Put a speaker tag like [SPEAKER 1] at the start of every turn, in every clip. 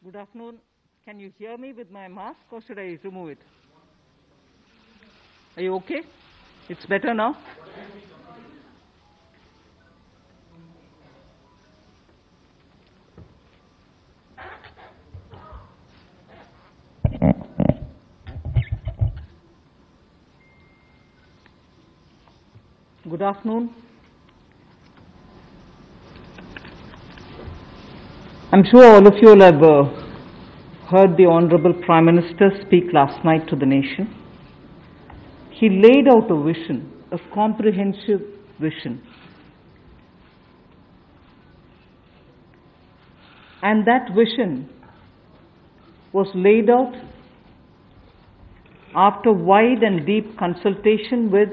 [SPEAKER 1] Good afternoon. Can you hear me with my mask or should I remove it? Are you okay? It's better now? Good afternoon. I'm sure all of you will have heard the Honorable Prime Minister speak last night to the nation. He laid out a vision, a comprehensive vision. And that vision was laid out after wide and deep consultation with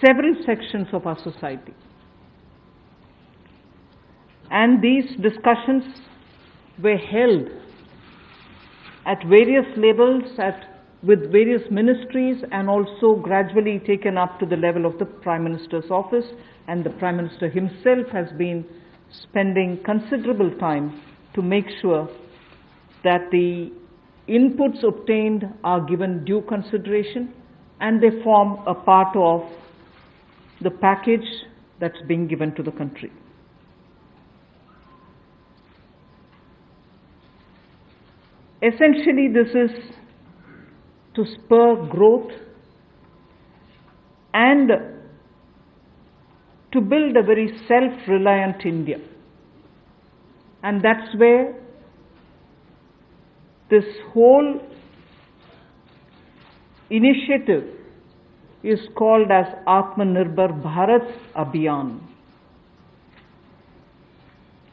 [SPEAKER 1] several sections of our society. And these discussions were held at various levels with various ministries and also gradually taken up to the level of the Prime Minister's office, and the Prime Minister himself has been spending considerable time to make sure that the inputs obtained are given due consideration and they form a part of the package that's being given to the country. Essentially, this is to spur growth and to build a very self-reliant India. And that's where this whole initiative is called as Atmanirbhar Bharat Abhiyan.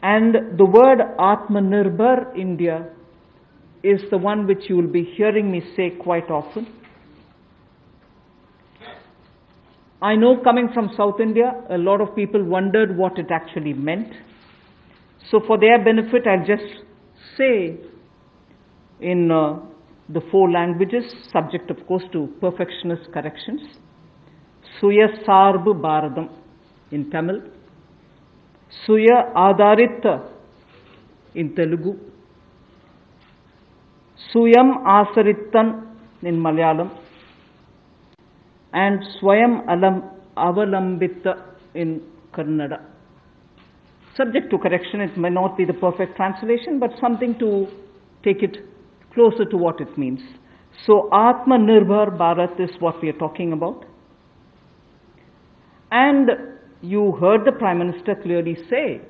[SPEAKER 1] And the word Atmanirbhar India is the one which you will be hearing me say quite often. I know, coming from South India, a lot of people wondered what it actually meant. So for their benefit, I'll just say in the 4 languages, subject of course to perfectionist corrections. Suya Sarbu Bharadam in Tamil, Suya Adharita in Telugu, Suyam Asarittan in Malayalam, and Swayam Avalambita in Kannada. Subject to correction, it may not be the perfect translation, but something to take it closer to what it means. So Atmanirbhar Bharat is what we are talking about. And you heard the Prime Minister clearly say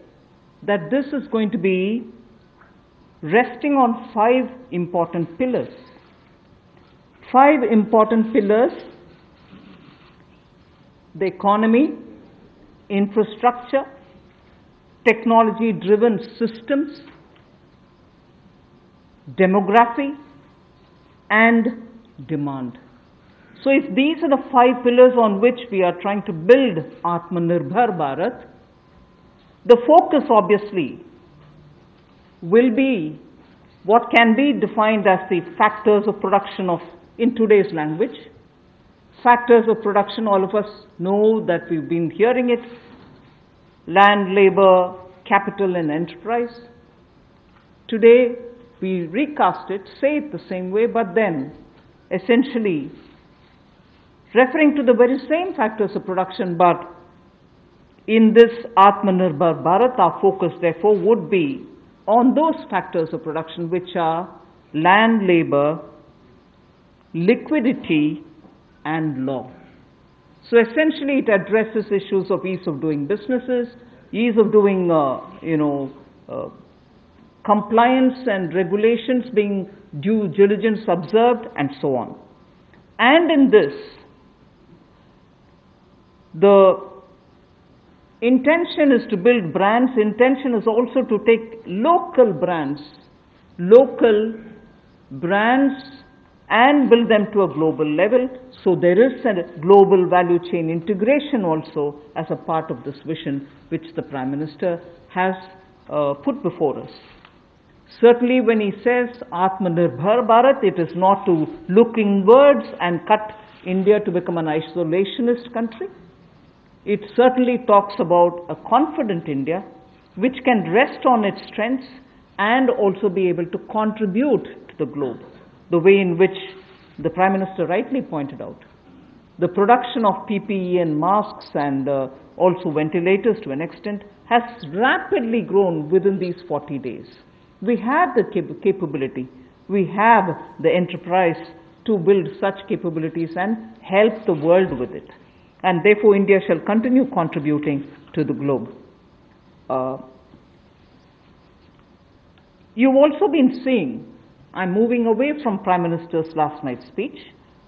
[SPEAKER 1] that this is going to be resting on 5 important pillars. 5 important pillars: the economy, infrastructure, technology-driven systems, demography, and demand. So if these are the 5 pillars on which we are trying to build Atmanirbhar Bharat, the focus obviously will be what can be defined as the factors of production in today's language. Factors of production, all of us know that we've been hearing it: land, labor, capital, and enterprise. Today we recast it, say it the same way, but then essentially referring to the very same factors of production, but in this Atmanirbhar Bharat, our focus therefore would be on those factors of production which are land, labor, liquidity, and law. So essentially it addresses issues of ease of doing businesses, ease of doing compliance and regulations being due diligence observed, and so on. And in this, the intention is to build brands. Intention is also to take local brands and build them to a global level. So there is a global value chain integration also as a part of this vision which the Prime Minister has put before us. Certainly when he says Atmanirbhar Bharat, it is not to look inwards and cut India to become an isolationist country. It certainly talks about a confident India, which can rest on its strengths and also be able to contribute to the globe, the way in which the Prime Minister rightly pointed out. The production of PPE and masks and also ventilators to an extent has rapidly grown within these 40 days. We have the capability, we have the enterprise to build such capabilities and help the world with it. And therefore India shall continue contributing to the globe. You've also been seeing, I'm moving away from Prime Minister's last night's speech,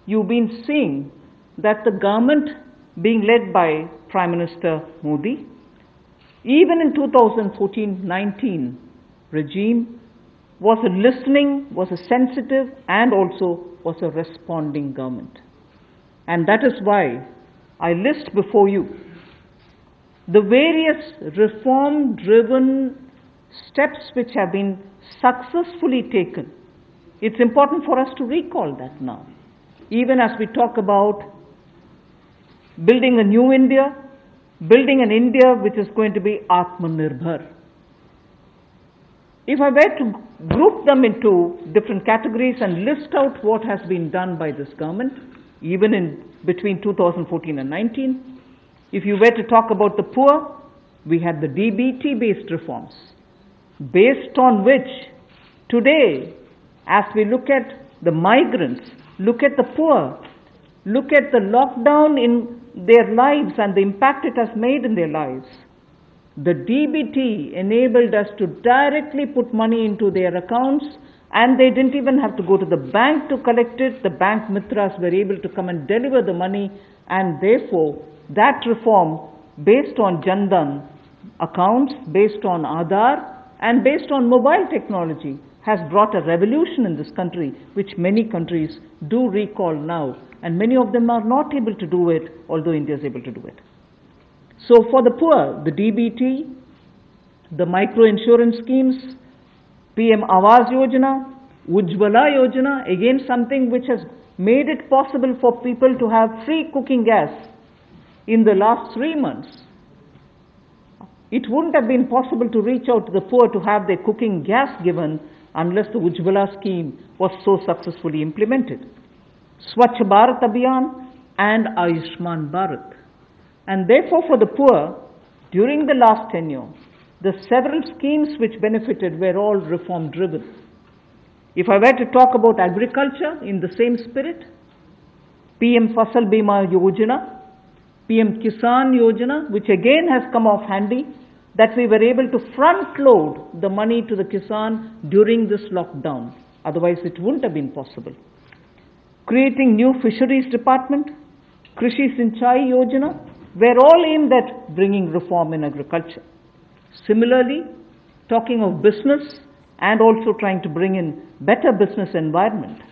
[SPEAKER 1] you've been seeing that the government being led by Prime Minister Modi, even in 2014-19 regime, was a listening, was a sensitive, and also was a responding government. And that is why I list before you the various reform-driven steps which have been successfully taken. It's important for us to recall that now, even as we talk about building a new India, building an India which is going to be Atmanirbhar. If I were to group them into different categories and list out what has been done by this government, even in between 2014 and 19, if you were to talk about the poor, we had the DBT-based reforms, based on which today, as we look at the migrants, look at the poor, look at the lockdown in their lives and the impact it has made in their lives, the DBT enabled us to directly put money into their accounts, and they didn't even have to go to the bank to collect it. The bank mitras were able to come and deliver the money, and therefore that reform based on Jan Dhan accounts, based on Aadhaar, and based on mobile technology has brought a revolution in this country, which many countries do recall now, and many of them are not able to do it, although India is able to do it. So for the poor, the DBT, the micro-insurance schemes, PM Awas Yojana, Ujjwala Yojana, again something which has made it possible for people to have free cooking gas in the last 3 months. It wouldn't have been possible to reach out to the poor to have their cooking gas given unless the Ujjwala scheme was so successfully implemented. Swachh Bharat Abhiyan and Ayushman Bharat. And therefore for the poor, during the last tenure, the several schemes which benefited were all reform driven. If I were to talk about agriculture in the same spirit, PM Fasal Bima Yojana, PM Kisan Yojana, which again has come off handy, that we were able to front load the money to the Kisan during this lockdown. Otherwise it wouldn't have been possible. Creating new fisheries department, Krishi Sinchai Yojana, were all aimed at bringing reform in agriculture. Similarly, talking of business and also trying to bring in better business environment.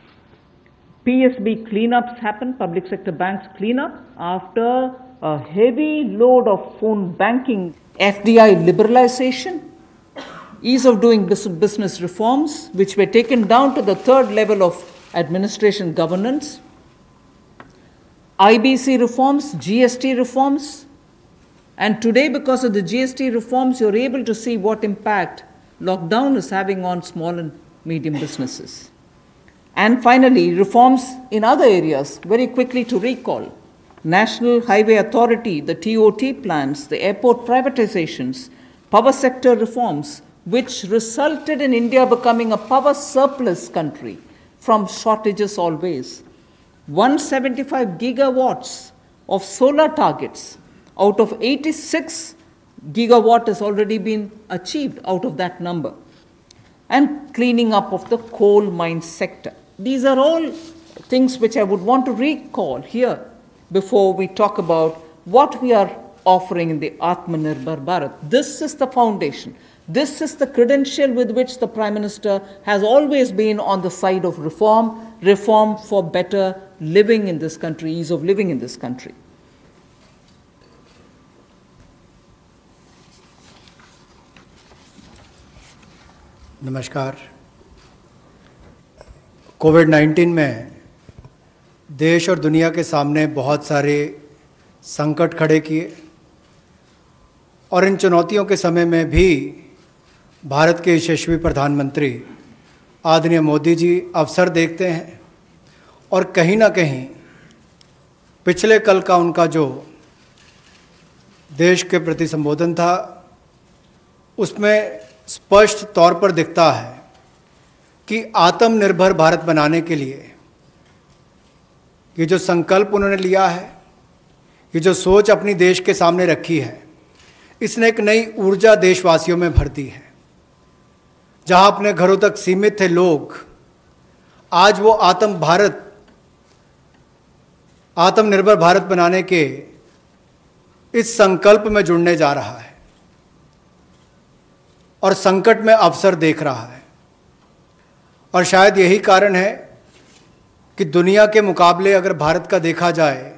[SPEAKER 1] PSB cleanups happen, public sector banks clean up after a heavy load of phone banking. FDI liberalization, ease of doing business reforms, which were taken down to the third level of administration governance. IBC reforms, GST reforms, and today because of the GST reforms you're able to see what impact lockdown is having on small and medium businesses. And finally, reforms in other areas, very quickly to recall. National Highway Authority, the TOT plans, the airport privatizations, power sector reforms, which resulted in India becoming a power surplus country from shortages always. 175 gigawatts of solar targets out of 86 gigawatt has already been achieved out of that number. And cleaning up of the coal mine sector. These are all things which I would want to recall here before we talk about what we are offering in the Atmanirbhar Bharat. This is the foundation. This is the credential with which the Prime Minister has always been on the side of reform, reform for better living in this country, ease of living in this country.
[SPEAKER 2] नमस्कार। कोविड-19 में देश और दुनिया के सामने बहुत सारे संकट खड़े किए और इन चुनौतियों के समय में भी भारत के यशस्वी प्रधानमंत्री आदरणीय मोदी जी अवसर देखते हैं और कहीं ना कहीं पिछले कल का उनका जो देश के प्रति संबोधन था उसमें स्पष्ट तौर पर दिखता है कि आत्मनिर्भर भारत बनाने के लिए ये जो संकल्प उन्होंने लिया है, ये जो सोच अपनी देश के सामने रखी है, इसने एक नई ऊर्जा देशवासियों में भर दी है। जहां अपने घरों तक सीमित थे लोग, आज वो आत्मनिर्भर भारत बनाने के इस संकल्प में जुड़ने जा रहा है और संकट में अवसर देख रहा है। और शायद यही कारण है कि दुनिया के मुकाबले अगर भारत का देखा जाए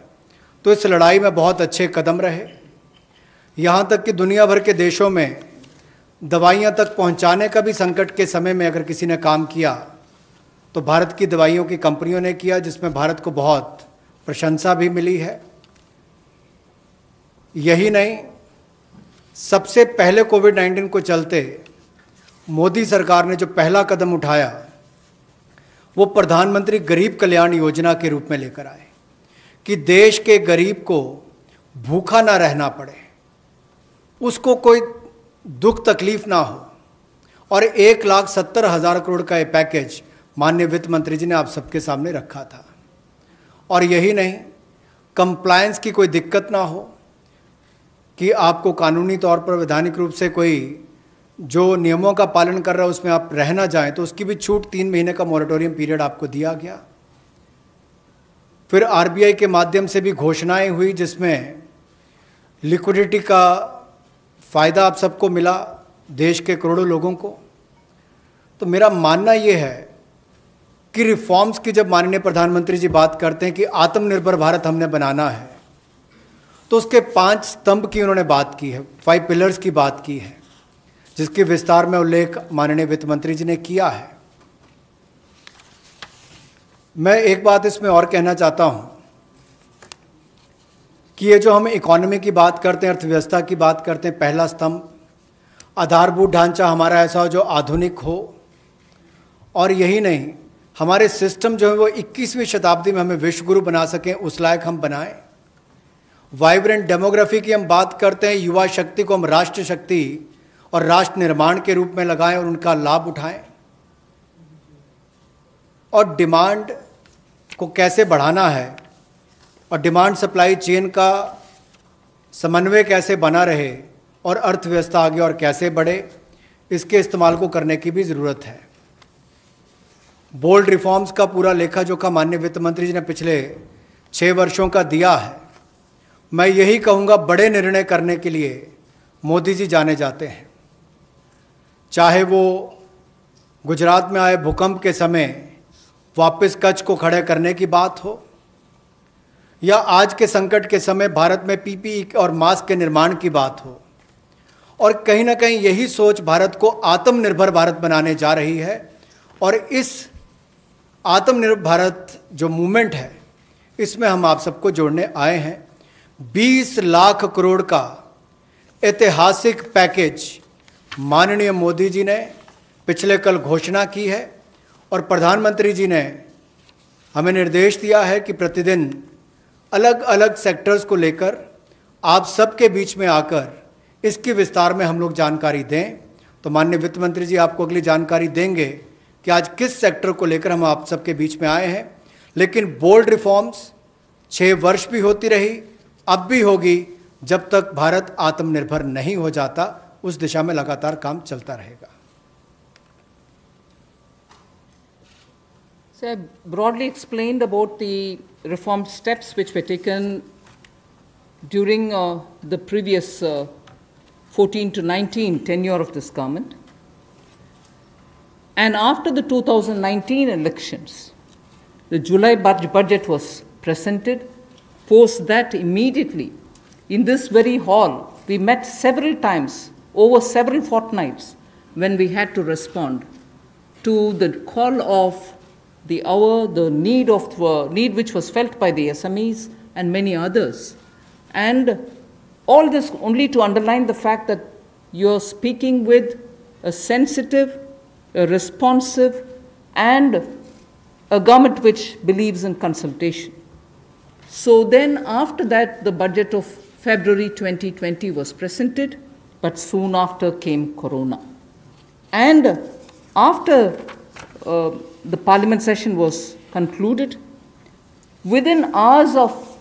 [SPEAKER 2] तो इस लड़ाई में बहुत अच्छे कदम रहे। यहाँ तक कि दुनिया भर के देशों में दवाइयाँ तक पहुँचाने का भी संकट के समय में अगर किसी ने काम किया तो भारत की दवाइयों की कंपनियों ने किया, जिसमें भारत को बहुत प्रशंसा भी मिली है। यही नहीं, सबसे पहले कोविड-19 को चलते मोदी सरकार ने जो पहला कदम उठाया वो प्रधानमंत्री गरीब कल्याण योजना के रूप में लेकर आए कि देश के गरीब को भूखा ना रहना पड़े, उसको कोई दुख तकलीफ ना हो। और 1,70,000 करोड़ का ये पैकेज माननीय वित्त मंत्री जी ने आप सबके सामने रखा था। और यही नहीं, कंप्लायंस की कोई दिक्कत ना हो कि आपको कानूनी तौर पर वैधानिक रूप से कोई जो नियमों का पालन कर रहा है उसमें आप रह ना जाएं, तो उसकी भी छूट 3 महीने का मॉरेटोरियम पीरियड आपको दिया गया। फिर आरबीआई के माध्यम से भी घोषणाएं हुई जिसमें लिक्विडिटी का फ़ायदा आप सबको मिला, देश के करोड़ों लोगों को। तो मेरा मानना ये है कि रिफॉर्म्स की जब माननीय प्रधानमंत्री जी बात करते हैं कि आत्मनिर्भर भारत हमने बनाना है, तो उसके 5 स्तंभ की उन्होंने बात की है, 5 पिलर्स की बात की है, जिसके विस्तार में उल्लेख माननीय वित्त मंत्री जी ने किया है। मैं एक बात इसमें और कहना चाहता हूं कि ये जो हम इकोनॉमी की बात करते हैं, अर्थव्यवस्था की बात करते हैं, पहला स्तंभ आधारभूत ढांचा हमारा ऐसा हो जो आधुनिक हो। और यही नहीं, हमारे सिस्टम जो है वो 21वीं शताब्दी में हमें विश्वगुरु बना सकें, उस लायक हम बनाएं। वाइब्रेंट डेमोग्राफी की हम बात करते हैं, युवा शक्ति को हम राष्ट्र शक्ति और राष्ट्र निर्माण के रूप में लगाएं और उनका लाभ उठाएं। और डिमांड को कैसे बढ़ाना है और डिमांड सप्लाई चेन का समन्वय कैसे बना रहे और अर्थव्यवस्था आगे और कैसे बढ़े, इसके इस्तेमाल को करने की भी ज़रूरत है। बोल्ड रिफॉर्म्स का पूरा लेखा जोखा माननीय वित्त मंत्री जी ने पिछले 6 वर्षों का दिया है। मैं यही कहूँगा, बड़े निर्णय करने के लिए मोदी जी जाने जाते हैं। चाहे वो गुजरात में आए भूकंप के समय वापस कच्छ को खड़े करने की बात हो, या आज के संकट के समय भारत में पीपीई और मास्क के निर्माण की बात हो। और कहीं ना कहीं यही सोच भारत को आत्मनिर्भर भारत बनाने जा रही है। और इस आत्मनिर्भर भारत जो मूवमेंट है, इसमें हम आप सबको जोड़ने आए हैं। 20 लाख करोड़ का ऐतिहासिक पैकेज माननीय मोदी जी ने पिछले कल घोषणा की है और प्रधानमंत्री जी ने हमें निर्देश दिया है कि प्रतिदिन अलग अलग सेक्टर्स को लेकर आप सबके बीच में आकर इसके विस्तार में हम लोग जानकारी दें। तो माननीय वित्त मंत्री जी आपको अगली जानकारी देंगे कि आज किस सेक्टर को लेकर हम आप सबके बीच में आए हैं। लेकिन बोल्ड रिफॉर्म्स 6 वर्ष भी होती रही, अब भी होगी, जब तक भारत आत्मनिर्भर नहीं हो जाता, उस दिशा में लगातार काम चलता रहेगा।
[SPEAKER 1] So I broadly explained about the reform steps which were taken during the previous 14 to 19 tenure of this government. And after the 2019 elections, the July budget was presented. Post that, immediately, in this very hall, we met several times over several fortnights when we had to respond to the call of the hour, the need which was felt by the SMEs and many others. And All this only to underline the fact that you're speaking with a sensitive, a responsive, and a government which believes in consultation. So then after that, the budget of February 2020 was presented, but soon after came Corona. And after the parliament session was concluded, within hours of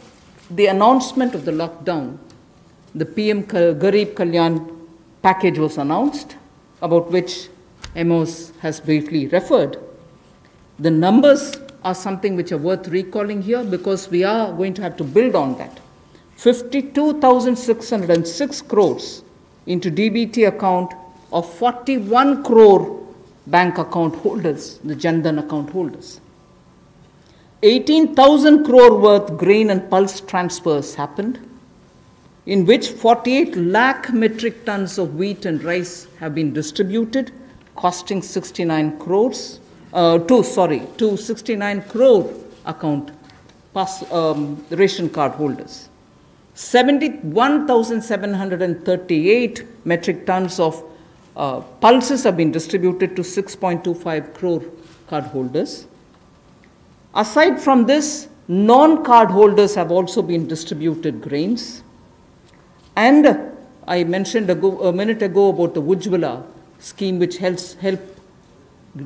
[SPEAKER 1] the announcement of the lockdown, the PM Garib Kalyan package was announced, about which Amos has briefly referred. The numbers are something which are worth recalling here because we are going to have to build on that. 52,606 crores into DBT account of 41 crore bank account holders, the Jan Dhan account holders. 18,000 crore worth grain and pulse transfers happened, in which 48 lakh metric tons of wheat and rice have been distributed, costing 69 crores, to 69 crore account ration card holders. 71,738 metric tons of pulses have been distributed to 6.25 crore card holders. Aside from this, non-card holders have also been distributed grains. And I mentioned a minute ago about the Ujjwala scheme, which helps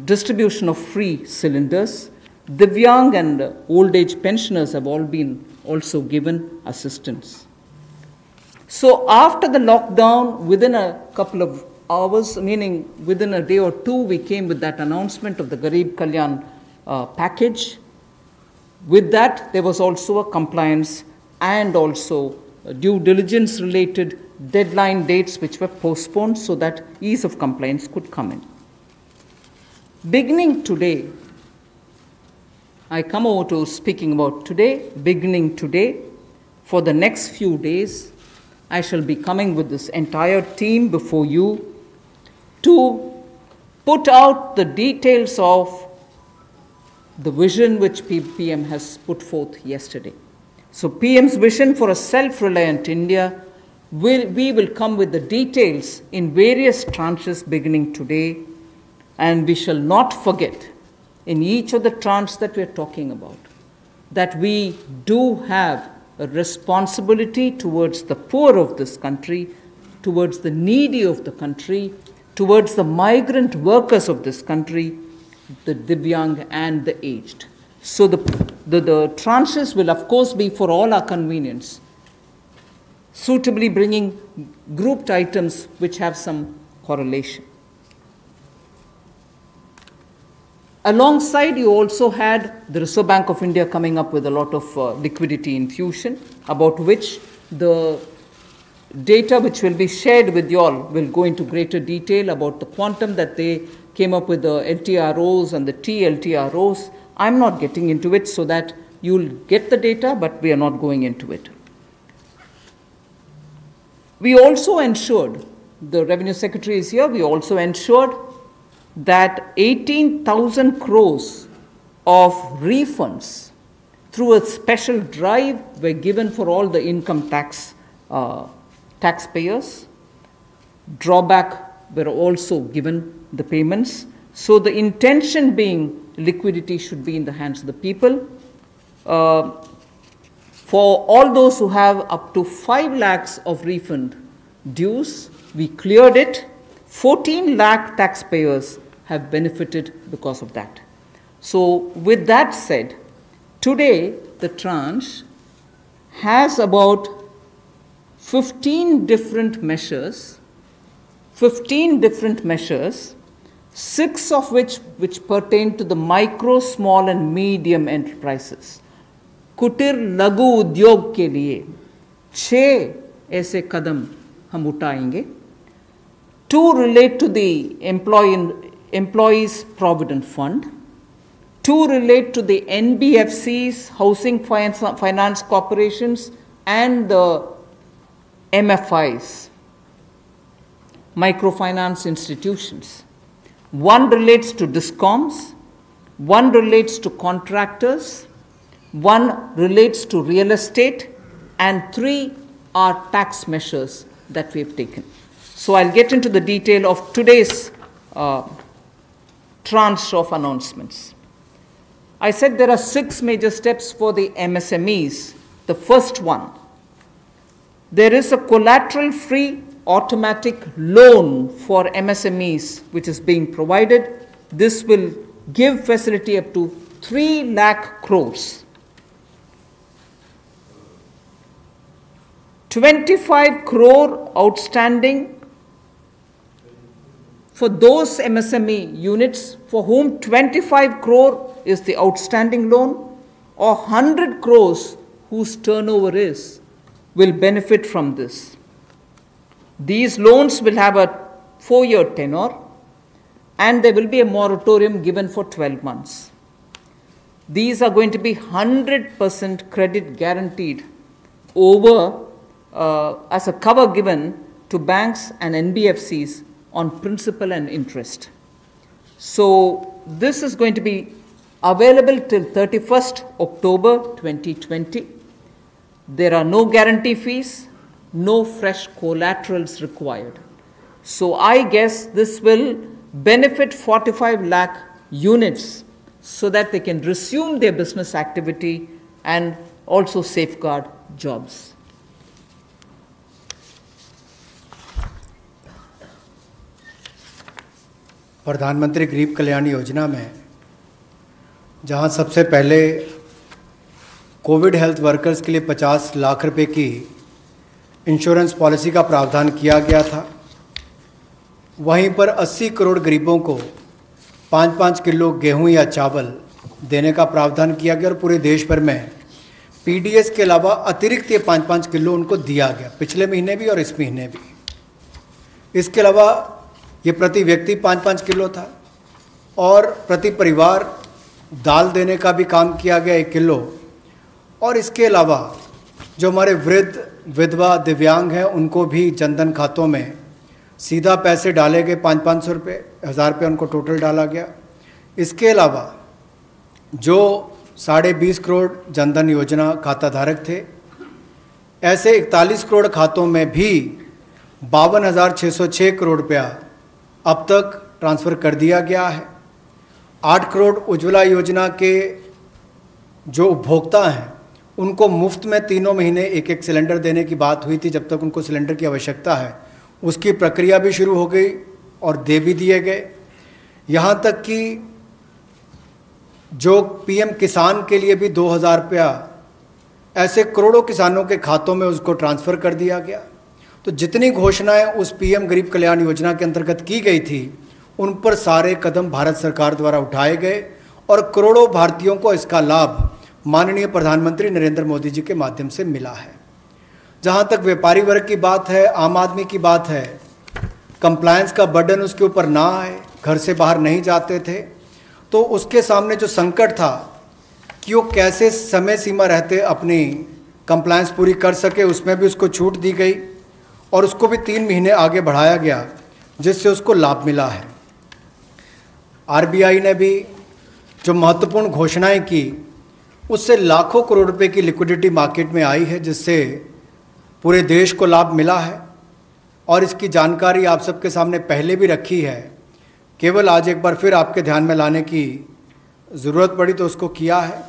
[SPEAKER 1] distribution of free cylinders. Divyang and old age pensioners have all been also given assistance. So after the lockdown, within a couple of hours, meaning within a day or two, we came with that announcement of the Garib Kalyan package. With that, there was also a compliance and also due diligence related deadline dates which were postponed so that ease of compliance could come in. Beginning today, I come over to speaking about today. Beginning today, for the next few days, I shall be coming with this entire team before you to put out the details of the vision which PM has put forth yesterday. So PM's vision for a self-reliant India, we will come with the details in various tranches beginning today, and we shall not forget in each of the tranches that we are talking about that we do have a responsibility towards the poor of this country, towards the needy of the country, towards the migrant workers of this country, the Divyang and the aged. So the tranches will of course be for all our convenience, suitably bringing grouped items which have some correlation. Alongside, you also had the Reserve Bank of India coming up with a lot of liquidity infusion, about which the data which will be shared with you all will go into greater detail about the quantum that they came up with, the LTROs and the TLTROs. I'm not getting into it so that you'll get the data, but we are not going into it. We also ensured, the Revenue Secretary is here, we also ensured that 18,000 crores of refunds through a special drive were given for all the income tax taxpayers. Drawback were also given the payments. So the intention being liquidity should be in the hands of the people. For all those who have up to 5 lakhs of refund dues, we cleared it. 14 lakh taxpayers have benefited because of that. So with that said, today the tranche has about 15 different measures, 6 of which pertain to the micro, small and medium enterprises. कुटीर लघु उद्योग के लिए 6 ऐसे कदम हम उठाएंगे. 2 relate to the Employees Provident Fund. 2 relate to the NBFCs, Housing Finance Corporations, and the MFIs, microfinance institutions. 1 relates to DISCOMs, 1 relates to contractors, 1 relates to real estate, and 3 are tax measures that we have taken. So I'll get into the detail of today's tranche of announcements. I said there are 6 major steps for the MSMEs. The first one, there is a collateral-free automatic loan for MSMEs which is being provided. This will give facility up to 3 lakh crores. 25 crore outstanding for those MSME units for whom 25 crore is the outstanding loan, or 100 crores whose turnover will benefit from this. These loans will have a 4-year tenure, and there will be a moratorium given for 12 months. These are going to be 100% credit guaranteed over as a cover given to banks and NBFCs on principal and interest. So this is going to be available till 31st October 2020. There are no guarantee fees, no fresh collaterals required. So I guess this will benefit 45 lakh units so that they can resume their business activity and also safeguard jobs.
[SPEAKER 2] प्रधानमंत्री गरीब कल्याण योजना में जहां सबसे पहले Covid health workers के लिए 50 लाख रुपए की इंश्योरेंस पॉलिसी का प्रावधान किया गया था, वहीं पर 80 करोड़ गरीबों को 5-5 किलो गेहूं या चावल देने का प्रावधान किया गया और पूरे देश भर में पीडीएस के अलावा अतिरिक्त ये 5-5 किलो उनको दिया गया, पिछले महीने भी और इस महीने भी। इसके अलावा ये प्रति व्यक्ति 5-5 किलो था और प्रति परिवार दाल देने का भी काम किया गया 1 किलो, और इसके अलावा जो हमारे वृद्ध, विधवा, दिव्यांग हैं उनको भी जनधन खातों में सीधा पैसे डाले गए, 500-500 रुपये, 1000 रुपये उनको टोटल डाला गया। इसके अलावा जो 20.5 करोड़ जनधन योजना खाता धारक थे, ऐसे 41 करोड़ खातों में भी 52,606 करोड़ रुपया अब तक ट्रांसफ़र कर दिया गया है। 8 करोड़ उज्ज्वला योजना के जो उपभोक्ता हैं उनको मुफ्त में 3 महीने 1-1 सिलेंडर देने की बात हुई थी, जब तक उनको सिलेंडर की आवश्यकता है। उसकी प्रक्रिया भी शुरू हो गई और दे भी दिए गए। यहाँ तक कि जो पीएम किसान के लिए भी 2,000 रुपया ऐसे करोड़ों किसानों के खातों में उसको ट्रांसफ़र कर दिया गया। तो जितनी घोषणाएं उस पीएम गरीब कल्याण योजना के अंतर्गत की गई थी, उन पर सारे कदम भारत सरकार द्वारा उठाए गए और करोड़ों भारतीयों को इसका लाभ माननीय प्रधानमंत्री नरेंद्र मोदी जी के माध्यम से मिला है। जहां तक व्यापारी वर्ग की बात है, आम आदमी की बात है, कंप्लायंस का बर्डन उसके ऊपर ना आए, घर से बाहर नहीं जाते थे, तो उसके सामने जो संकट था कि वो कैसे समय सीमा रहते अपनी कंप्लायंस पूरी कर सके, उसमें भी उसको छूट दी गई और उसको भी 3 महीने आगे बढ़ाया गया, जिससे उसको लाभ मिला है। आरबीआई ने भी जो महत्वपूर्ण घोषणाएं की, उससे लाखों करोड़ रुपए की लिक्विडिटी मार्केट में आई है, जिससे पूरे देश को लाभ मिला है और इसकी जानकारी आप सबके सामने पहले भी रखी है। केवल आज एक बार फिर आपके ध्यान में लाने की ज़रूरत पड़ी तो उसको किया है।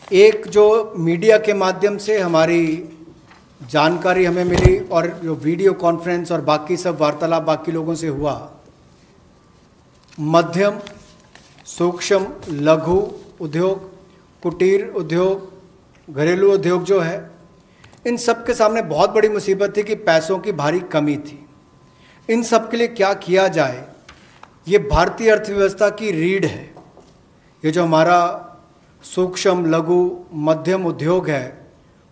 [SPEAKER 2] एक जो मीडिया के माध्यम से हमारी जानकारी हमें मिली और जो वीडियो कॉन्फ्रेंस और बाकी सब वार्तालाप बाकी लोगों से हुआ, मध्यम, सूक्ष्म, लघु उद्योग, कुटीर उद्योग, घरेलू उद्योग जो है, इन सब के सामने बहुत बड़ी मुसीबत थी कि पैसों की भारी कमी थी। इन सब के लिए क्या किया जाए, ये भारतीय अर्थव्यवस्था की रीढ़ है। ये जो हमारा सूक्ष्म, लघु, मध्यम उद्योग है,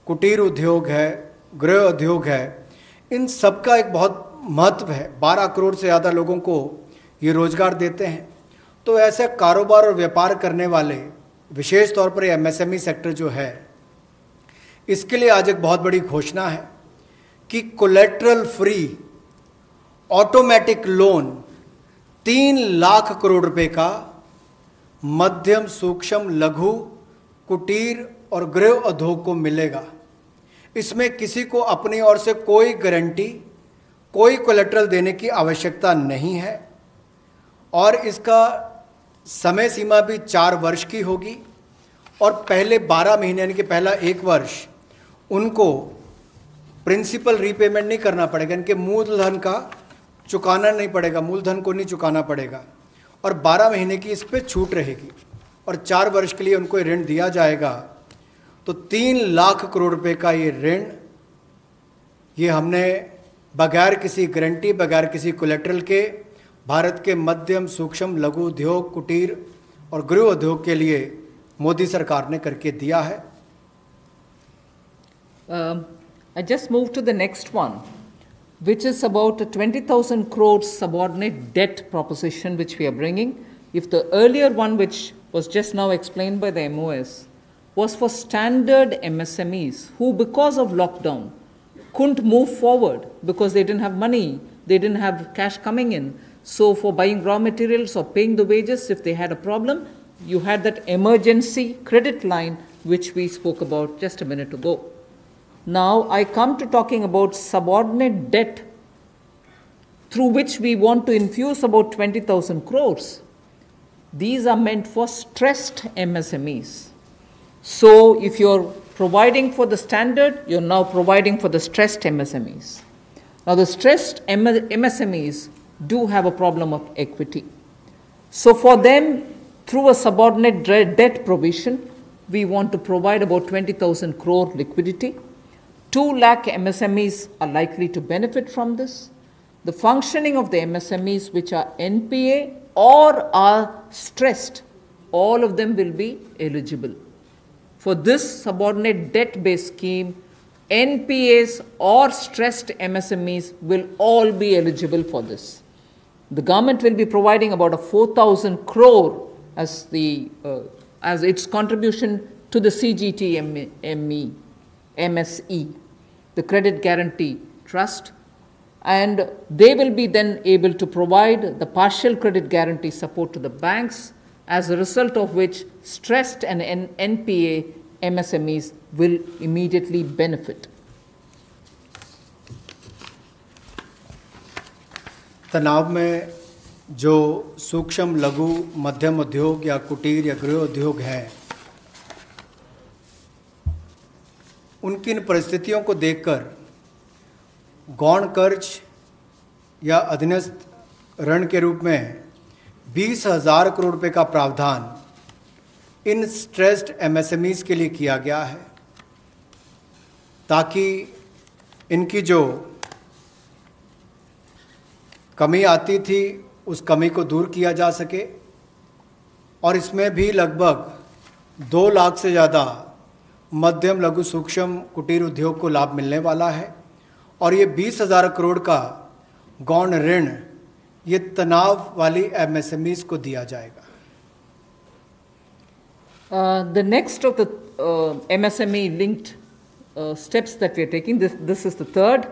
[SPEAKER 2] कुटीर उद्योग है, गृह उद्योग है, इन सब का एक बहुत महत्व है। 12 करोड़ से ज़्यादा लोगों को ये रोज़गार देते हैं। तो ऐसे कारोबार और व्यापार करने वाले, विशेष तौर पर एमएसएमई सेक्टर जो है, इसके लिए आज एक बहुत बड़ी घोषणा है कि collateral free automatic loan 3 lakh crore रुपए का मध्यम, सूक्ष्म, लघु, कुटीर और गृह उद्योग को मिलेगा। इसमें किसी को अपनी ओर से कोई गारंटी, कोई कोलेटरल देने की आवश्यकता नहीं है और इसका समय सीमा भी 4 वर्ष की होगी और पहले 12 महीने यानी कि पहला 1 वर्ष उनको प्रिंसिपल रीपेमेंट नहीं करना पड़ेगा, इनके मूलधन का चुकाना नहीं पड़ेगा, मूलधन को नहीं चुकाना पड़ेगा और 12 महीने की इस पर छूट रहेगी और 4 वर्ष के लिए उनको ऋण दिया जाएगा। तो 3 लाख करोड़ रुपए का ये ऋण, ये हमने बगैर किसी गारंटी, बगैर किसी कोलेटरल के भारत के मध्यम, सूक्ष्म, लघु उद्योग, कुटीर और गृह उद्योग के लिए मोदी सरकार ने करके दिया है।
[SPEAKER 3] I just move to the next one, which is about a 20,000 crores subordinate debt proposition which we are bringing. If the earlier one, which was just now explained by the MOS, was for standard MSMEs who, because of lockdown, couldn't move forward because they didn't have money, they didn't have cash coming in. So for buying raw materials or paying the wages, if they had a problem, you had that emergency credit line which we spoke about just a minute ago. Now I come to talking about subordinate debt through which we want to infuse about 20,000 crores. These are meant for stressed MSMEs. So if you're providing for the standard, you're now providing for the stressed MSMEs. Now the stressed MSMEs do have a problem of equity. So for them, through a subordinate debt provision, we want to provide about 20,000 crore liquidity. 2 lakh MSMEs are likely to benefit from this. The functioning of the MSMEs which are NPA or are stressed, all of them will be eligible. For this subordinate debt-based scheme, NPAs or stressed MSMEs will all be eligible for this. The government will be providing about a 4,000 crore as its contribution to the CGTMSE, the Credit Guarantee Trust, and they will be then able to provide the partial credit guarantee support to the banks, as a result of which stressed and NPA MSMEs will immediately benefit.
[SPEAKER 2] तनाव में जो सूक्ष्म, लघु, मध्यम उद्योग या कुटीर या गृह उद्योग हैं, उनकी इन परिस्थितियों को देखकर गौण कर्ज या अधीनस्थ ऋण के रूप में 20,000 करोड़ रुपए का प्रावधान इन स्ट्रेस्ड एमएसएमईज के लिए किया गया है, ताकि इनकी जो कमी आती थी उस कमी को दूर किया जा सके। और इसमें भी लगभग 2 लाख से ज़्यादा मध्यम, लघु, सूक्ष्म, कुटीर उद्योग को लाभ मिलने वाला है और ये 20,000 करोड़ का गौण ऋण ये तनाव वाली एमएसएमईज को दिया जाएगा।
[SPEAKER 3] The next of the MSME linked steps that we are taking, this is the third.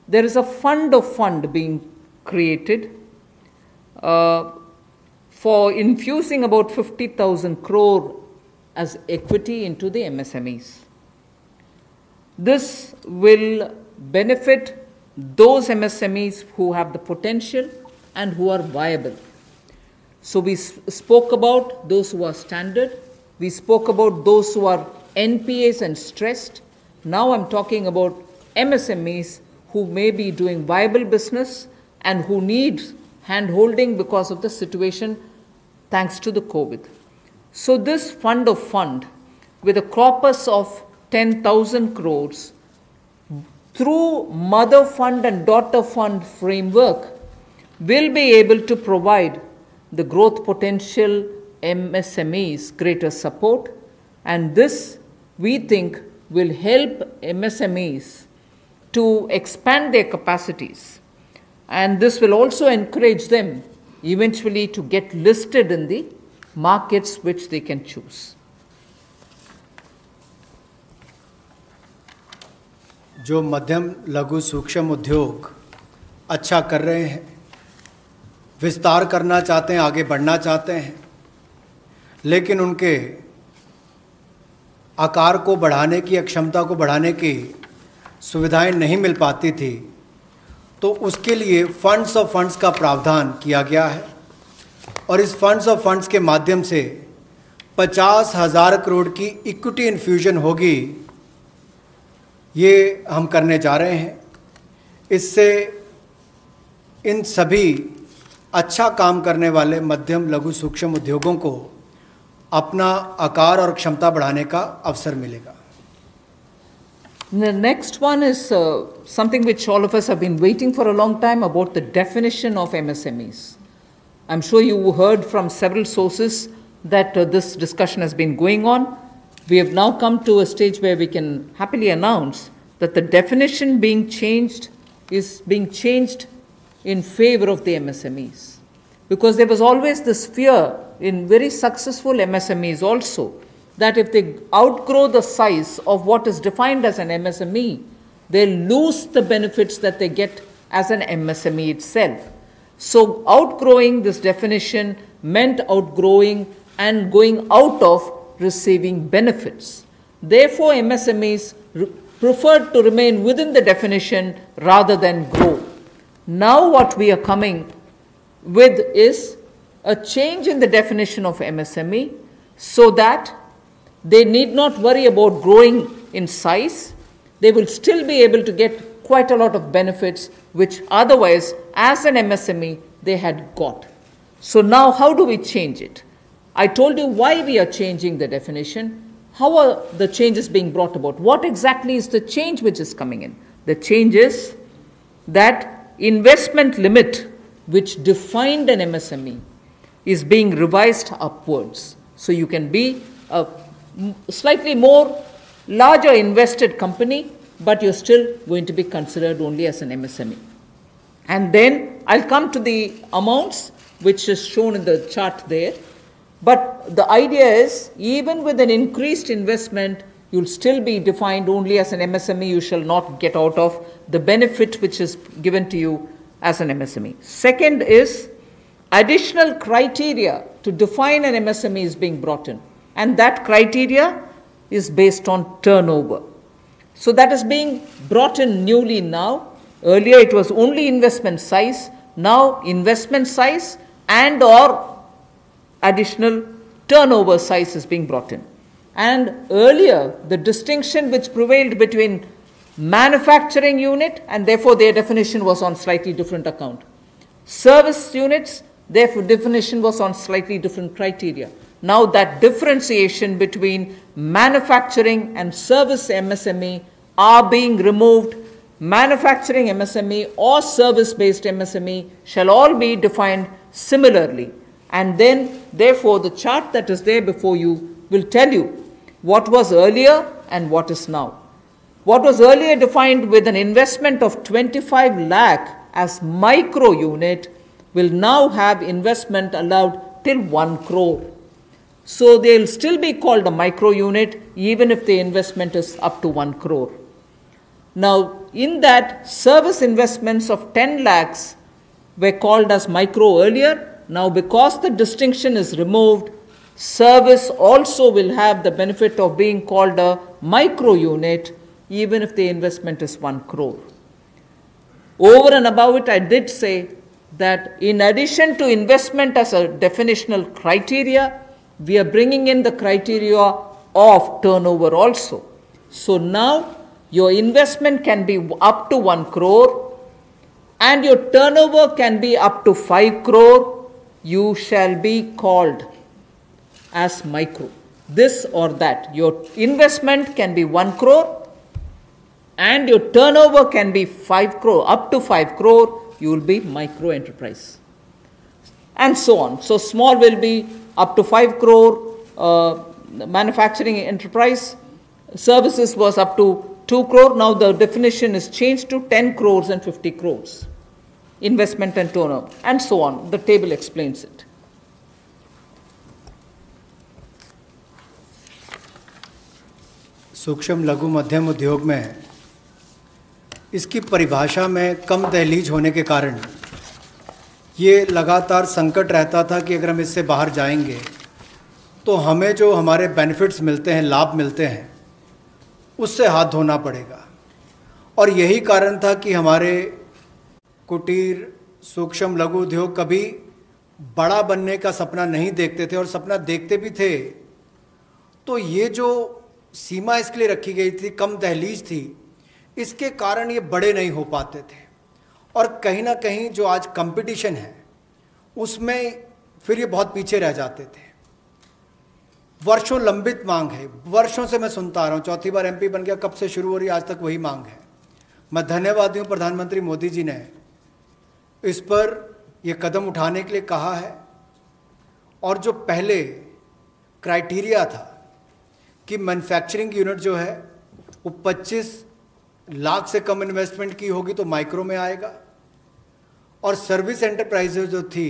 [SPEAKER 3] There is a fund being created for infusing about 50,000 crore as equity into the MSMEs. This will benefit those MSMEs who have the potential and who are viable. So we spoke about those who are standard, we spoke about those who are NPAs and stressed. Now I'm talking about MSMEs who may be doing viable business and who need hand-holding because of the situation thanks to the COVID. So this fund with a corpus of 10,000 crores through mother fund and daughter fund framework will be able to provide the growth potential MSMEs greater support, and this we think will help MSMEs to expand their capacities, and this will also encourage them eventually to get listed in the markets which they can choose.
[SPEAKER 2] जो मध्यम, लघु, सूक्ष्म उद्योग अच्छा कर रहे हैं, विस्तार करना चाहते हैं, आगे बढ़ना चाहते हैं, लेकिन उनके आकार को बढ़ाने की या क्षमता को बढ़ाने की सुविधाएं नहीं मिल पाती थी, तो उसके लिए फंड्स ऑफ फंड्स का प्रावधान किया गया है और इस फंड्स ऑफ फंड्स के माध्यम से 50,000 करोड़ की इक्विटी इन्फ्यूजन होगी, ये हम करने जा रहे हैं। इससे इन सभी अच्छा काम करने वाले मध्यम लघु सूक्ष्म उद्योगों को अपना आकार और क्षमता बढ़ाने का अवसर मिलेगा।
[SPEAKER 3] The next one is something which all of us have been waiting for a long time, about the definition of MSMEs. I'm sure you heard from several sources that this discussion has been going on. We have now come to a stage where we can happily announce that the definition being changed is being changed in favor of the MSMEs. Because there was always this fear in very successful MSMEs also, that if they outgrow the size of what is defined as an MSME, they'll lose the benefits that they get as an MSME itself. So outgrowing this definition meant outgrowing and going out of receiving benefits. Therefore, MSMEs preferred to remain within the definition rather than grow. Now what we are coming with is a change in the definition of MSME so that they need not worry about growing in size. They will still be able to get quite a lot of benefits which otherwise as an MSME they had got. So now how do we change it? I told you why we are changing the definition. How are the changes being brought about? What exactly is the change which is coming in? The change is that investment limit which defined an MSME is being revised upwards. So you can be a slightly more larger invested company, but you're still going to be considered only as an MSME. And then I'll come to the amounts which is shown in the chart there. But the idea is, even with an increased investment, you'll still be defined only as an MSME. You shall not get out of the benefit which is given to you as an MSME. Second is, additional criteria to define an MSME is being brought in. And that criteria is based on turnover. So that is being brought in newly now. Earlier it was only investment size. Now investment size and or additional turnover size is being brought in. And earlier, the distinction which prevailed between manufacturing unit, and therefore their definition was on slightly different account. Service units, therefore definition was on slightly different criteria. Now that differentiation between manufacturing and service MSME are being removed. Manufacturing MSME or service-based MSME shall all be defined similarly. And then, therefore, the chart that is there before you will tell you what was earlier and what is now. What was earlier defined with an investment of 25 lakh as micro unit will now have investment allowed till 1 crore. So they will still be called a micro unit even if the investment is up to 1 crore. Now, in that, service investments of 10 lakhs were called as micro earlier. Now, because the distinction is removed, service also will have the benefit of being called a micro unit even if the investment is 1 crore. Over and above it, I did say that in addition to investment as a definitional criteria, we are bringing in the criteria of turnover also. So now your investment can be up to 1 crore and your turnover can be up to 5 crore. You shall be called as micro. This or that. Your investment can be 1 crore and your turnover can be 5 crore. Up to 5 crore, you will be micro enterprise. And so on. So small will be up to 5 crore manufacturing enterprise. Services was up to 2 crore. Now the definition is changed to 10 crores and 50 crores. Investment and turnover, and so on. The table explains it.
[SPEAKER 2] सूक्ष्म लघु मध्यम उद्योग में इसकी परिभाषा में कम दहलीज होने के कारण ये लगातार संकट रहता था कि अगर हम इससे बाहर जाएंगे तो हमें जो हमारे बेनिफिट्स मिलते हैं, लाभ मिलते हैं, उससे हाथ धोना पड़ेगा। और यही कारण था कि हमारे कुटीर सूक्ष्म लघु उद्योग कभी बड़ा बनने का सपना नहीं देखते थे, और सपना देखते भी थे तो ये जो सीमा इसके लिए रखी गई थी, कम दहलीज थी, इसके कारण ये बड़े नहीं हो पाते थे। और कहीं ना कहीं जो आज कंपटीशन है उसमें फिर ये बहुत पीछे रह जाते थे। वर्षों लंबित मांग है, वर्षों से मैं सुनता आ रहा हूँ, चौथी बार एमपी बन गया, कब से शुरू हो रही, आज तक वही मांग है। मैं धन्यवादी हूँ प्रधानमंत्री मोदी जी ने इस पर ये कदम उठाने के लिए कहा है। और जो पहले क्राइटेरिया था कि मैन्युफैक्चरिंग यूनिट जो है वो 25 लाख से कम इन्वेस्टमेंट की होगी तो माइक्रो में आएगा, और सर्विस एंटरप्राइजेज जो थी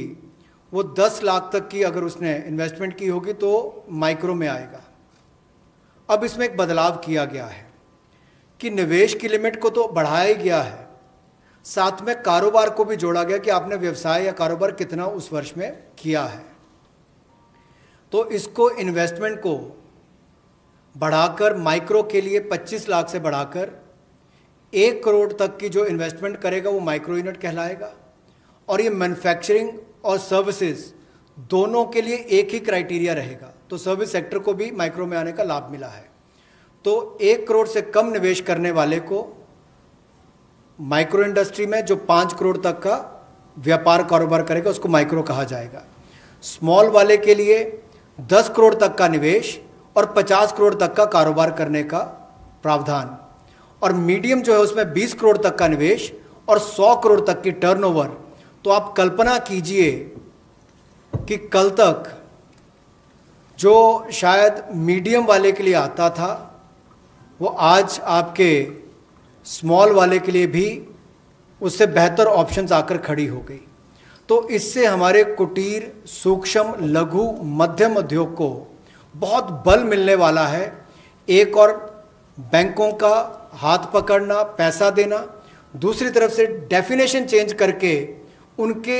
[SPEAKER 2] वो 10 लाख तक की अगर उसने इन्वेस्टमेंट की होगी तो माइक्रो में आएगा। अब इसमें एक बदलाव किया गया है कि निवेश की लिमिट को तो बढ़ाया ही गया है, साथ में कारोबार को भी जोड़ा गया कि आपने व्यवसाय या कारोबार कितना उस वर्ष में किया है। तो इसको इन्वेस्टमेंट को बढ़ाकर माइक्रो के लिए 25 लाख से बढ़ाकर 1 करोड़ तक की जो इन्वेस्टमेंट करेगा वो माइक्रो यूनिट कहलाएगा। और ये मैन्युफैक्चरिंग और सर्विसेज दोनों के लिए एक ही क्राइटेरिया रहेगा, तो सर्विस सेक्टर को भी माइक्रो में आने का लाभ मिला है। तो 1 करोड़ से कम निवेश करने वाले को माइक्रो इंडस्ट्री में जो 5 करोड़ तक का व्यापार कारोबार करेगा उसको माइक्रो कहा जाएगा। स्मॉल वाले के लिए 10 करोड़ तक का निवेश और 50 करोड़ तक का कारोबार करने का प्रावधान, और मीडियम जो है उसमें 20 करोड़ तक का निवेश और 100 करोड़ तक की टर्नओवर। तो आप कल्पना कीजिए कि कल तक जो शायद मीडियम वाले के लिए आता था वो आज आपके स्मॉल वाले के लिए भी उससे बेहतर ऑप्शंस आकर खड़ी हो गई। तो इससे हमारे कुटीर सूक्ष्म लघु मध्यम उद्योग को बहुत बल मिलने वाला है। एक और बैंकों का हाथ पकड़ना, पैसा देना, दूसरी तरफ से डेफिनेशन चेंज करके उनके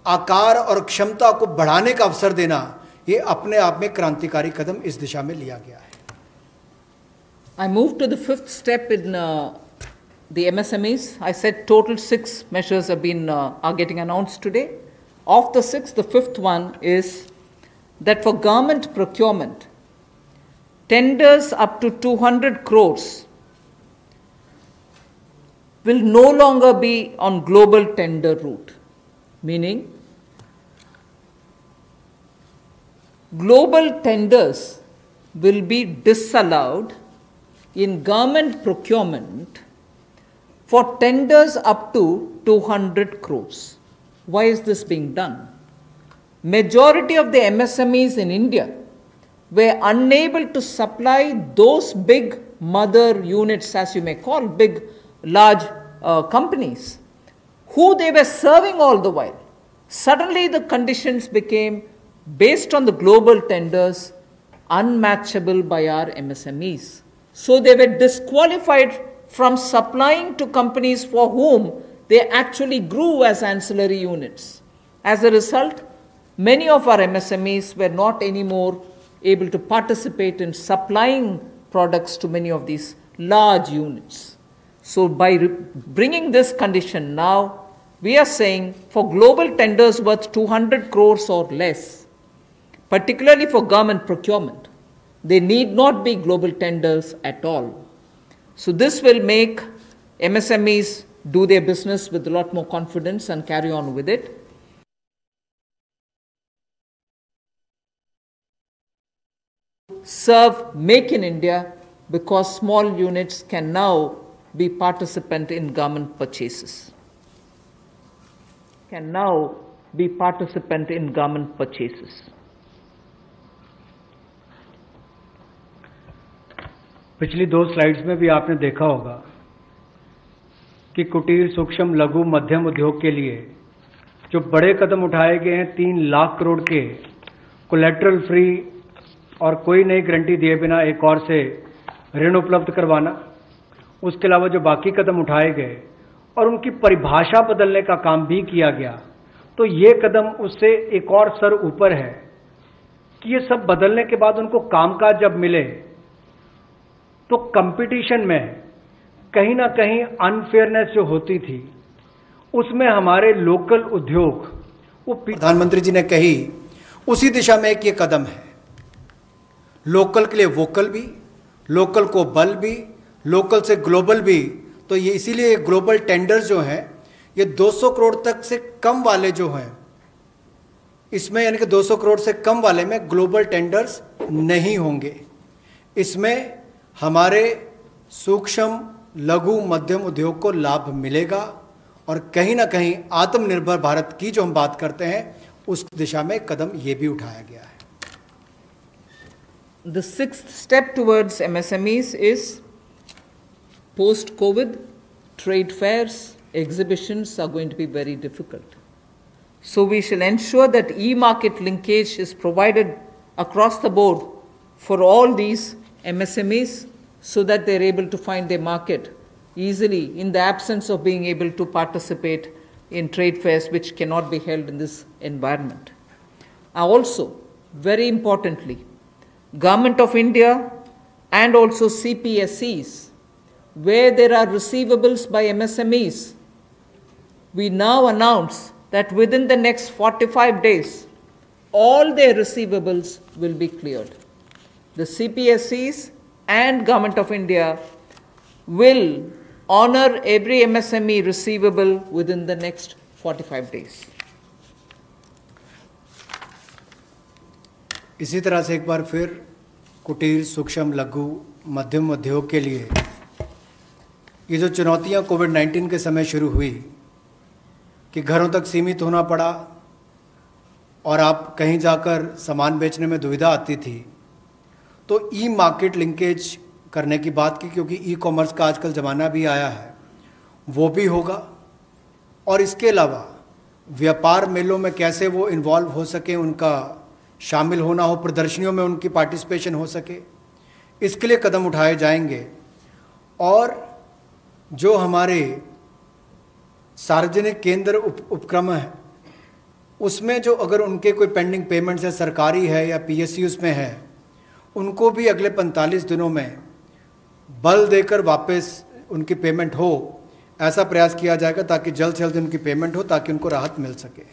[SPEAKER 2] आकार और क्षमता को बढ़ाने का अवसर देना, ये अपने आप में क्रांतिकारी कदम इस दिशा में लिया गया है।
[SPEAKER 3] I move to the fifth step in the MSMEs. I said total 6 measures are getting announced today. Of the 6, the fifth one is that for government procurement, tenders up to 200 crores will no longer be on global tender route, meaning global tenders will be disallowed in government procurement for tenders up to 200 crores. Why is this being done? Majority of the MSMEs in India were unable to supply those big mother units, as you may call, big, large companies, who they were serving all the while. Suddenly the conditions became, based on the global tenders, unmatchable by our MSMEs. So they were disqualified from supplying to companies for whom they actually grew as ancillary units. As a result, many of our MSMEs were not anymore able to participate in supplying products to many of these large units. So by bringing this condition now, we are saying for global tenders worth 200 crores or less, particularly for government procurement, they need not be global tenders at all. So this will make MSMEs do their business with a lot more confidence and carry on with it. Serve Make in India, because small units can now be participant in government purchases. Can now be participant in government purchases.
[SPEAKER 2] पिछली 2 slides में भी आपने देखा होगा कि कुटीर सूक्ष्म लघु मध्यम उद्योग के लिए जो बड़े कदम उठाए गए हैं, 3 लाख करोड़ के कोलेटरल फ्री और कोई नई गारंटी दिए बिना एक और से ऋण उपलब्ध करवाना, उसके अलावा जो बाकी कदम उठाए गए और उनकी परिभाषा बदलने का काम भी किया गया, तो ये कदम उससे एक और स्तर ऊपर है कि ये सब बदलने के बाद उनको कामकाज जब मिले तो कंपटीशन में कहीं ना कहीं अनफेयरनेस जो होती थी उसमें हमारे लोकल उद्योग वो प्रधानमंत्री जी ने कही उसी दिशा में एक ये कदम है। लोकल के लिए वोकल भी, लोकल को बल भी, लोकल से ग्लोबल भी। तो ये इसीलिए ग्लोबल टेंडर्स जो हैं ये 200 करोड़ तक से कम वाले जो हैं इसमें, यानी कि 200 करोड़ से कम वाले में ग्लोबल टेंडर्स नहीं होंगे। इसमें हमारे सूक्ष्म लघु मध्यम उद्योग को लाभ मिलेगा और कहीं ना कहीं आत्मनिर्भर भारत की जो हम बात करते हैं उस दिशा में कदम ये भी उठाया गया है।
[SPEAKER 3] The sixth step towards MSMEs is post-COVID, trade fairs, exhibitions are going to be very difficult. So we shall ensure that e-market linkage is provided across the board for all these MSMEs so that they're able to find their market easily in the absence of being able to participate in trade fairs which cannot be held in this environment. Also, very importantly, Government of India and also CPSEs, where there are receivables by MSMEs, we now announce that within the next 45 days, all their receivables will be cleared. The CPSEs and Government of India will honor every MSME receivable within the next 45 days.
[SPEAKER 2] इसी तरह से एक बार फिर कुटीर सूक्ष्म लघु मध्यम उद्योग के लिए ये जो चुनौतियां कोविड-19 के समय शुरू हुई कि घरों तक सीमित होना पड़ा और आप कहीं जाकर सामान बेचने में दुविधा आती थी, तो ई मार्केट लिंकेज करने की बात की, क्योंकि ई कॉमर्स का आजकल ज़माना भी आया है, वो भी होगा। और इसके अलावा व्यापार मेलों में कैसे वो इन्वॉल्व हो सके, उनका शामिल होना हो, प्रदर्शनियों में उनकी पार्टिसिपेशन हो सके, इसके लिए कदम उठाए जाएंगे। और जो हमारे सार्वजनिक केंद्र उपक्रम है उसमें जो अगर उनके कोई पेंडिंग पेमेंट्स है, सरकारी है या PSUs में है, उनको भी अगले 45 दिनों में बल देकर वापस उनकी पेमेंट हो, ऐसा प्रयास किया जाएगा ताकि जल्द से जल्द उनकी पेमेंट हो, ताकि उनको राहत मिल सके।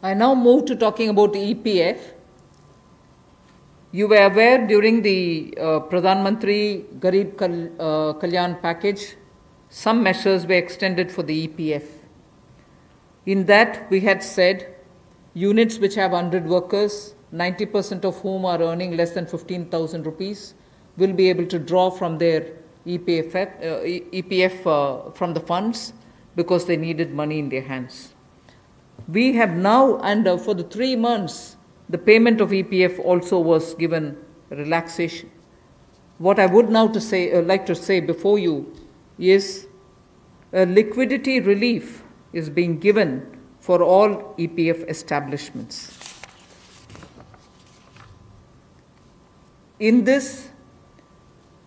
[SPEAKER 3] I now move to talking about EPF. You were aware during the Pradhan Mantri Garib Kalyan package, some measures were extended for the EPF. In that, we had said units which have 100 workers, 90% of whom are earning less than 15,000 rupees, will be able to draw from their EPF from the funds because they needed money in their hands. We have now, and for the 3 months, the payment of EPF also was given relaxation. What I would now like to say before you is a liquidity relief is being given for all EPF establishments. In this,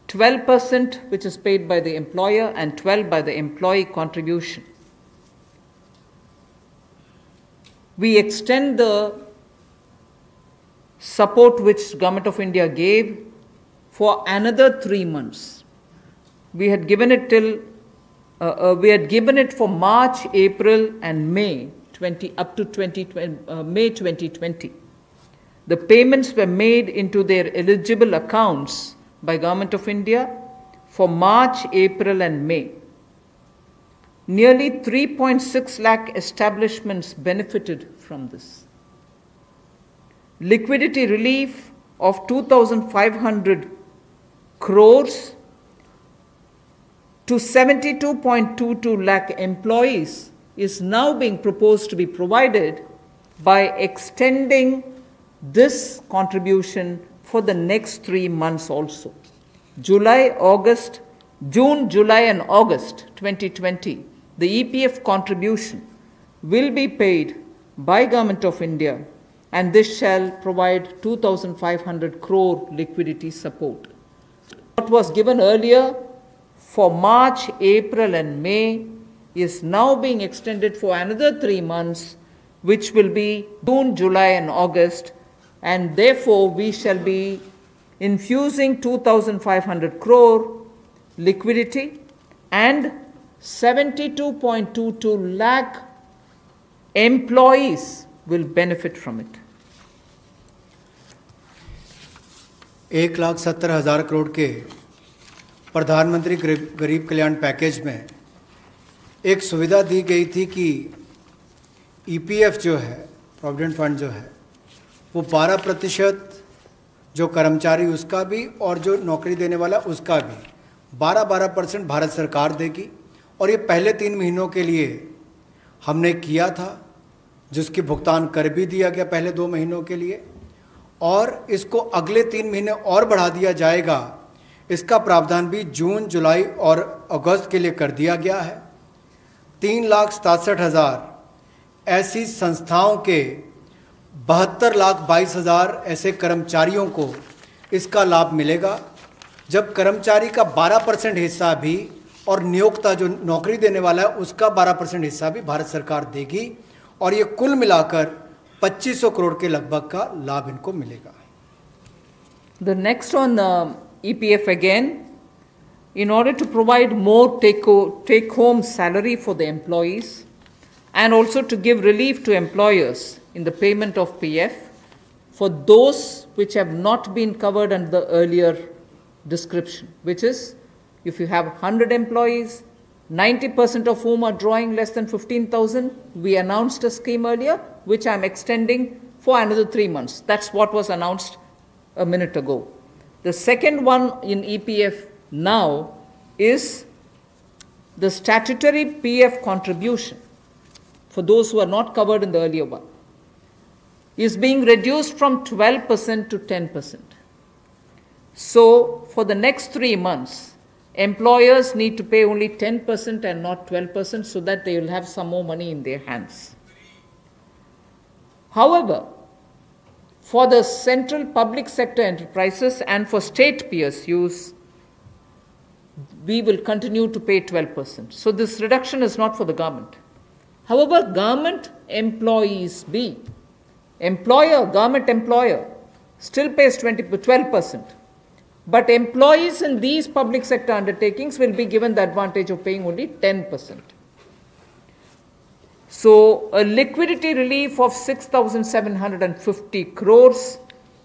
[SPEAKER 3] 12% which is paid by the employer and 12% by the employee contribution. We extend the support which Government of India gave for another 3 months. We had given it for March, April, and May up to May 2020. The payments were made into their eligible accounts by Government of India for March, April, and May. Nearly 3.6 lakh establishments benefited from this. Liquidity relief of 2,500 crores to 72.22 lakh employees is now being proposed to be provided by extending this contribution for the next 3 months also. June, July, and August 2020, the EPF contribution will be paid by Government of India, and this shall provide 2,500 crore liquidity support. What was given earlier for March, April, and May is now being extended for another 3 months, which will be June, July, and August, and therefore we shall be infusing 2,500 crore liquidity and 72.22 lakh employees will benefit from it.
[SPEAKER 2] 1,70,000 crore के प्रधानमंत्री गरीब कल्याण package में एक सुविधा दी गई थी कि EPF जो है, प्रोविडेंट फंड जो है, वो 12% जो कर्मचारी उसका भी और जो नौकरी देने वाला उसका भी 12% भारत सरकार देगी। और ये पहले 3 महीनों के लिए हमने किया था, जिसकी भुगतान कर भी दिया गया पहले 2 महीनों के लिए, और इसको अगले 3 महीने और बढ़ा दिया जाएगा। इसका प्रावधान भी जून, जुलाई और अगस्त के लिए कर दिया गया है। 3,67,000 ऐसी संस्थाओं के 72,22,000 ऐसे कर्मचारियों को इसका लाभ मिलेगा, जब कर्मचारी का 12% हिस्सा भी और नियोक्ता जो नौकरी देने वाला है उसका 12% हिस्सा भी भारत सरकार देगी, और ये कुल मिलाकर 2,500 करोड़ के लगभग का लाभ इनको मिलेगा।
[SPEAKER 3] The next on EPF again, in order to provide more take-home salary for the employees and also to give relief to employers in the payment of PF for those which have not been covered under the earlier description, which is if you have 100 employees, 90% of whom are drawing less than 15,000, we announced a scheme earlier, which I'm extending for another 3 months. That's what was announced a minute ago. The second one in EPF now is the statutory PF contribution for those who are not covered in the earlier one is being reduced from 12% to 10%. So for the next 3 months, employers need to pay only 10% and not 12% so that they will have some more money in their hands. However, for the central public sector enterprises and for state PSUs, we will continue to pay 12%. So this reduction is not for the government. However, government employees government employer still pays 12%. But employees in these public sector undertakings will be given the advantage of paying only 10%. So a liquidity relief of 6,750 crores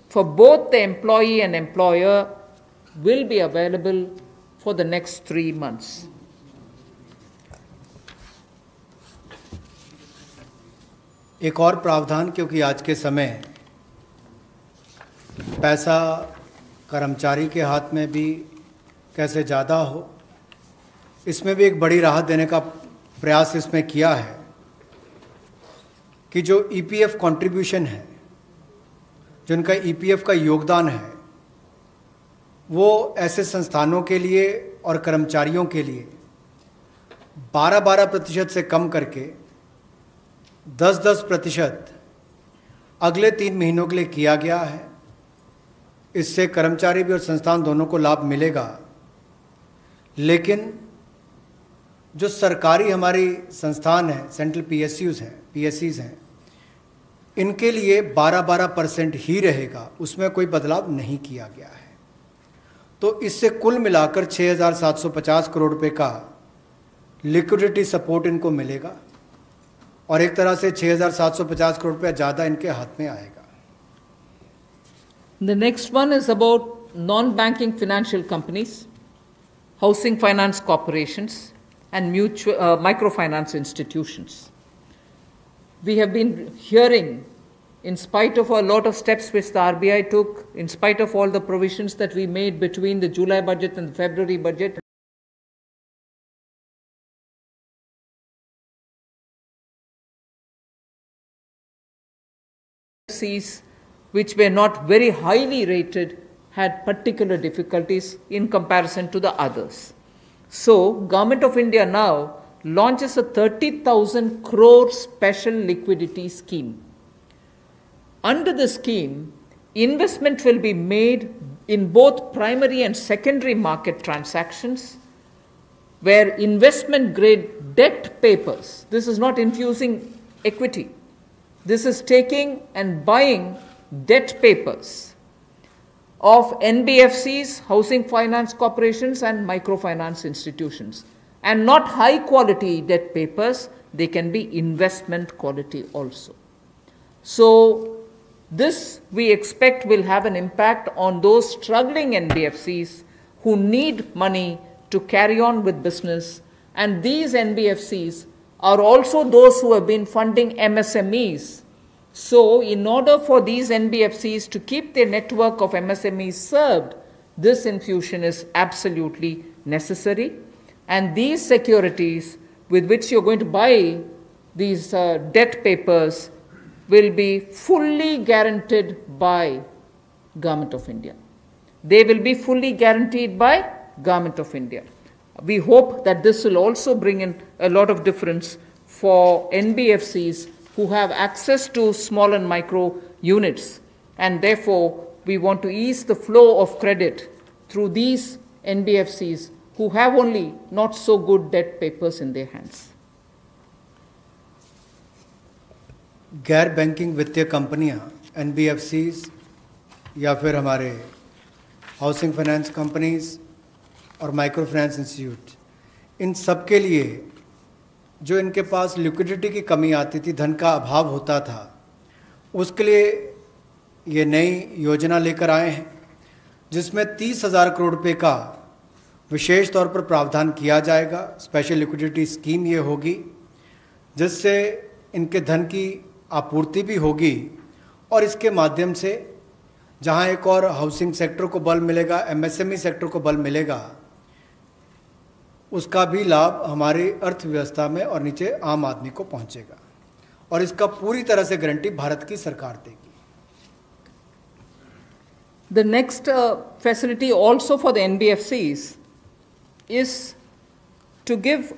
[SPEAKER 3] for both the employee and employer will be available for the next 3 months.
[SPEAKER 2] एक और प्रावधान, क्योंकि आज के समय पैसा कर्मचारी के हाथ में भी कैसे ज़्यादा हो, इसमें भी एक बड़ी राहत देने का प्रयास इसमें किया है कि जो ईपीएफ कंट्रीब्यूशन है, जो उनका ईपीएफ का योगदान है, वो ऐसे संस्थानों के लिए और कर्मचारियों के लिए 12% से कम करके 10% अगले 3 महीनों के लिए किया गया है। इससे कर्मचारी भी और संस्थान दोनों को लाभ मिलेगा। लेकिन जो सरकारी हमारी संस्थान है, सेंट्रल पीएससीज हैं, इनके लिए 12% ही रहेगा, उसमें कोई बदलाव नहीं किया गया है। तो इससे कुल मिलाकर 6,750 करोड़ रुपए का लिक्विडिटी सपोर्ट इनको मिलेगा और एक तरह से 6,750 करोड़ रुपया ज़्यादा इनके हाथ में आएगा।
[SPEAKER 3] The next one is about non-banking financial companies, housing finance corporations, and microfinance institutions. We have been hearing, in spite of a lot of steps which the RBI took, in spite of all the provisions that we made between the July budget and the February budget, which were not very highly rated had particular difficulties in comparison to the others. So, Government of India now launches a 30,000 crore special liquidity scheme. Under the scheme, investment will be made in both primary and secondary market transactions where investment grade debt papers, this is not infusing equity, this is taking and buying debt papers of NBFCs, housing finance corporations and microfinance institutions, and not high quality debt papers, they can be investment quality also. So this we expect will have an impact on those struggling NBFCs who need money to carry on with business, and these NBFCs are also those who have been funding MSMEs. So in order for these NBFCs to keep their network of MSMEs served, this infusion is absolutely necessary. And these securities with which you're going to buy these debt papers will be fully guaranteed by Government of India. They will be fully guaranteed by Government of India. We hope that this will also bring in a lot of difference for NBFCs who have access to small and micro units, and therefore we want to ease the flow of credit through these NBFCs who have only not so good debt papers in their hands.
[SPEAKER 2] गैर banking वित्तीय कंपनियां NBFCs या फिर हमारे housing finance companies और micro finance institute, इन सब के लिए जो इनके पास लिक्विडिटी की कमी आती थी, धन का अभाव होता था, उसके लिए ये नई योजना लेकर आए हैं जिसमें 30,000 करोड़ रुपए का विशेष तौर पर प्रावधान किया जाएगा। स्पेशल लिक्विडिटी स्कीम ये होगी जिससे इनके धन की आपूर्ति भी होगी और इसके माध्यम से जहां एक और हाउसिंग सेक्टर को बल मिलेगा, MSME सेक्टर को बल मिलेगा, उसका भी लाभ हमारी अर्थव्यवस्था में और नीचे आम आदमी को पहुंचेगा और इसका पूरी तरह से गारंटी भारत की सरकार देगी।
[SPEAKER 3] The next facility also for the NBFCs is to give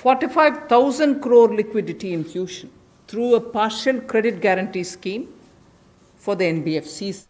[SPEAKER 3] 45,000 crore liquidity infusion through a partial credit guarantee scheme for the NBFCs.